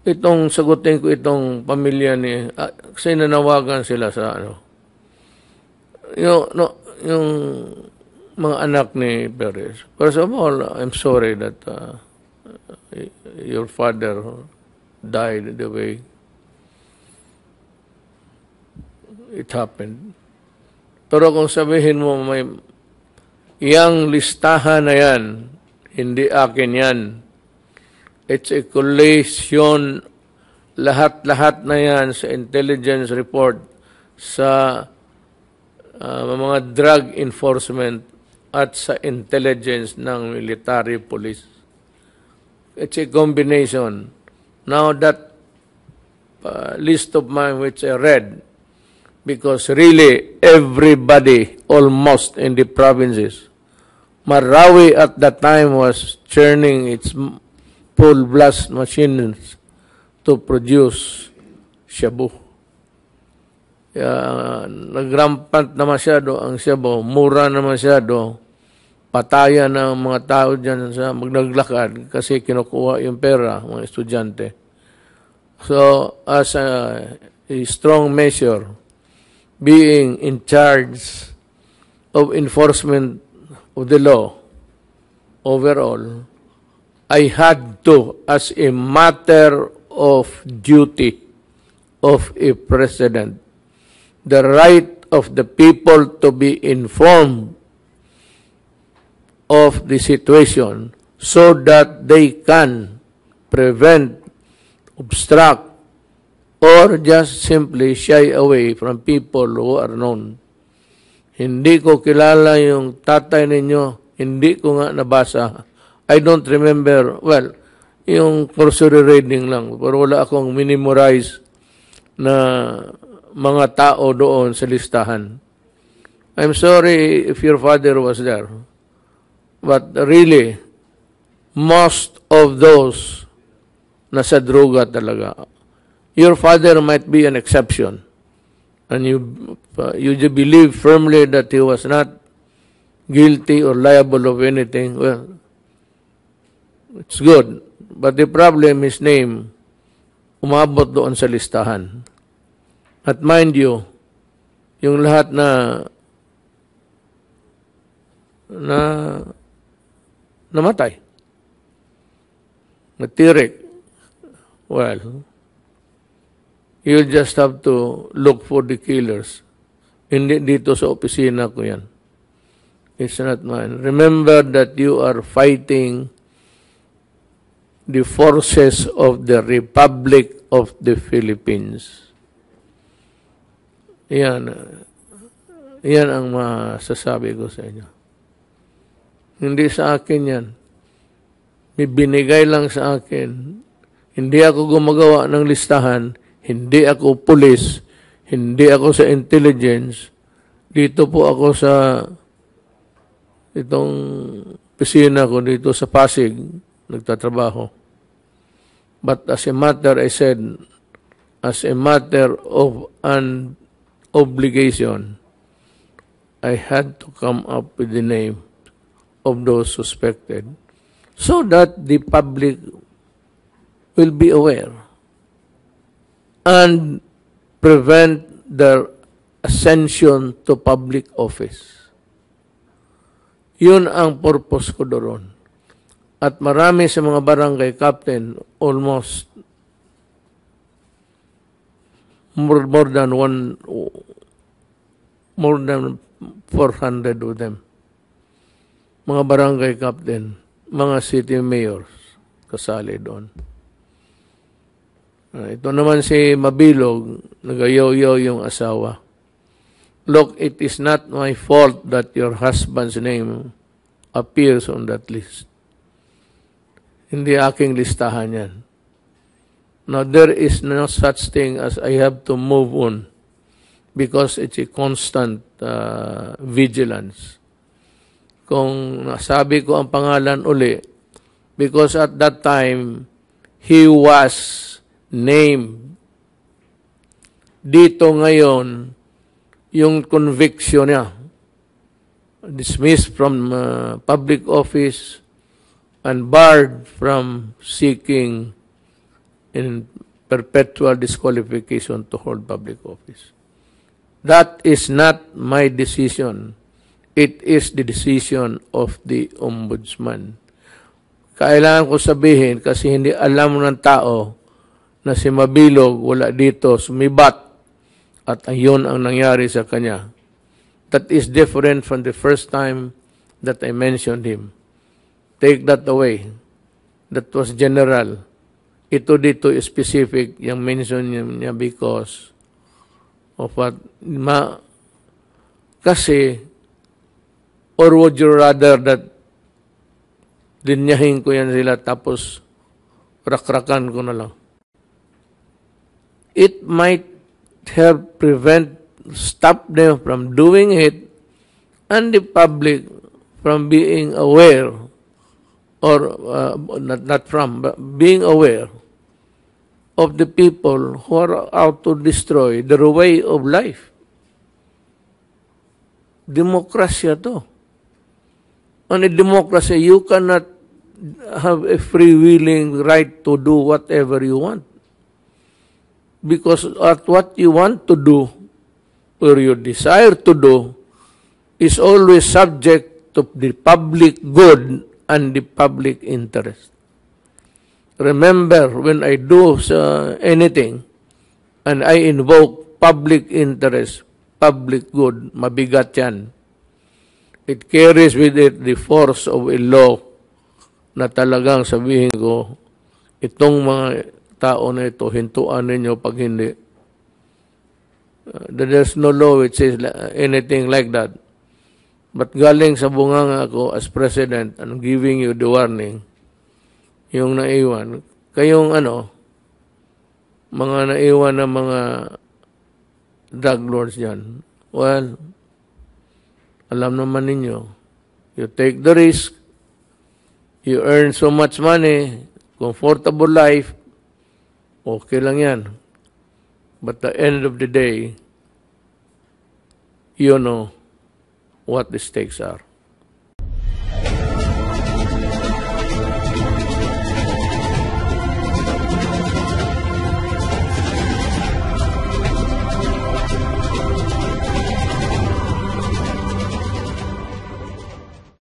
itong sagutin ko itong pamilya ni, kasi nanawagan sila sa yung mga anak ni Perez. First of all, I'm sorry that your father died the way it happened. Pero kung sabihin mo may iyang listahan na yan, hindi akin yan. It's a collation, lahat-lahat na yan sa intelligence report, sa mga drug enforcement at sa intelligence ng military police. It's a combination. Now that list of mine which I read, because really everybody almost in the provinces, Marawi at that time was churning its full blast machines to produce shabu. Nagrampant na masyado ang shabu, mura na masyado, patayan ng mga tao dyan sa magnaglakad kasi kinukuha yung pera, mga estudyante. So, as a strong measure, being in charge of enforcement of the law overall, I had to, as a matter of duty of a president, the right of the people to be informed of the situation so that they can prevent, obstruct, or just simply shy away from people who are known. Hindi ko kilala yung tatay ninyo, hindi ko nga nabasa. I don't remember, well, yung cursory reading lang, pero wala akong minimorize na mga tao doon sa listahan. I'm sorry if your father was there, but really, most of those nasa droga talaga. Your father might be an exception, and you believe firmly that he was not guilty or liable of anything. Well, it's good. But the problem is name, umabot doon sa listahan. At mind you, yung lahat na namatay, natirik, well, you just have to look for the killers. Hindi dito sa opisina ko yan. It's not mine. Remember that you are fighting the forces of the Republic of the Philippines. Yan ang masasabi ko sa inyo. Hindi sa akin yan. May binigay lang sa akin. Hindi ako gumagawa ng listahan. Hindi ako pulis. Hindi ako sa intelligence. Dito po ako sa itong opisina ko dito sa Pasig. Nagtatrabaho. But as a matter, I said, as a matter of an obligation, I had to come up with the name of those suspected so that the public will be aware and prevent their ascension to public office. Yun ang purpose ko doon. At marami sa mga barangay captain, almost more than 400 of them. Mga barangay captain, mga city mayors, kasali doon. Ito naman si Mabilog, nagayaw-yaw yung asawa. Look, it is not my fault that your husband's name appears on that list. Hindi aking listahan yan. Now, there is no such thing as I have to move on because it's a constant vigilance. Kung nasabi ko ang pangalan uli, because at that time, he was named. Dito ngayon, yung conviction niya, dismissed from public office and barred from seeking in perpetual disqualification to hold public office. That is not my decision. It is the decision of the Ombudsman. Kailangan ko sabihin kasi hindi alam ng tao na si Mabilog wala dito, sumibat at ayun ang nangyari sa kanya. That is different from the first time that I mentioned him. Take that away. That was general. Ito dito is specific, yung mention niya because of what, kasi, or would you rather that linyahin ko yan sila tapos rakrakan ko na lang. It might help stop them from doing it and the public from being aware or not from, but being aware of the people who are out to destroy their way of life. Demokrasya to. On a democracy, you cannot have a freewheeling right to do whatever you want. Because at what you want to do, or you desire to do, is always subject to the public good and the public interest. Remember, when I do anything, and I invoke public interest, public good, mabigat yan. It carries with it the force of a law na talagang sabihin ko, itong mga tao na ito, hintuan ninyo pag hindi. There's no law which says anything like that. But galing sa bunganga ko as president, I'm giving you the warning, yung naiwan, kayong mga naiwan na mga drug lords dyan, well, alam naman ninyo, you take the risk, you earn so much money, comfortable life, okay lang yan. But at the end of the day, you know what the stakes are.